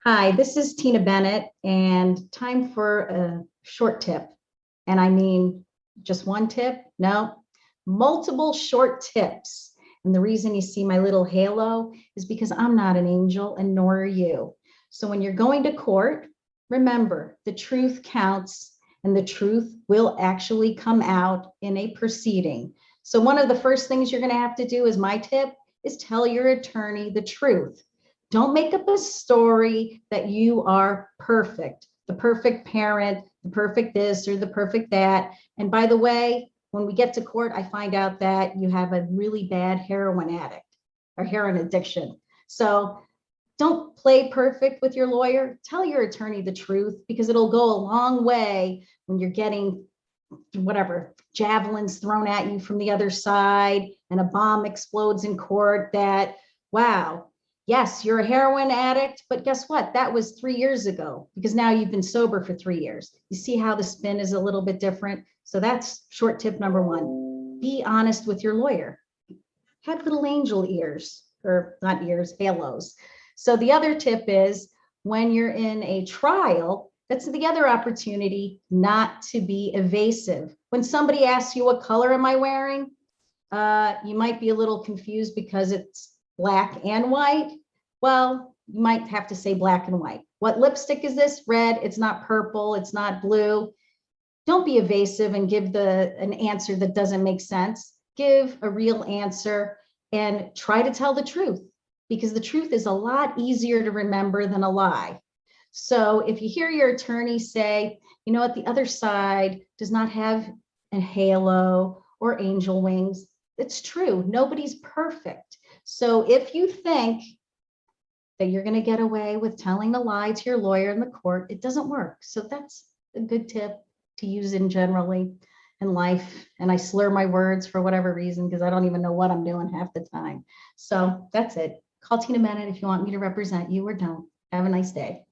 Hi, this is Tina Bennett, and time for a short tip. And I mean, just one tip? No, multiple short tips. And the reason you see my little halo is because I'm not an angel and nor are you. So when you're going to court, remember the truth counts and the truth will actually come out in a proceeding. So one of the first things you're going to have to do is my tip is tell your attorney the truth. Don't make up a story that you are perfect, the perfect parent, the perfect this or the perfect that. And by the way, when we get to court, I find out that you have a really bad heroin addict or heroin addiction. So don't play perfect with your lawyer. Tell your attorney the truth because it'll go a long way when you're getting whatever javelins thrown at you from the other side and a bomb explodes in court that, wow, yes, you're a heroin addict, but guess what? That was 3 years ago because now you've been sober for 3 years. You see how the spin is a little bit different? So that's short tip number one. Be honest with your lawyer. Have little angel ears, or not ears, halos. So the other tip is when you're in a trial, that's the other opportunity not to be evasive. When somebody asks you, what color am I wearing? You might be a little confused because it's black and white. Well, you might have to say black and white. What lipstick is this? Red. It's not purple. It's not blue. Don't be evasive and give an answer that doesn't make sense. Give a real answer and try to tell the truth because the truth is a lot easier to remember than a lie. So if you hear your attorney say, you know what, the other side does not have a halo or angel wings, it's true. Nobody's perfect. So if you think that you're going to get away with telling a lie to your lawyer in the court, it doesn't work. So that's a good tip to use in generally in life. And I slur my words for whatever reason because I don't even know what I'm doing half the time. So that's it. Call Tina Bennett if you want me to represent you or don't. Have a nice day.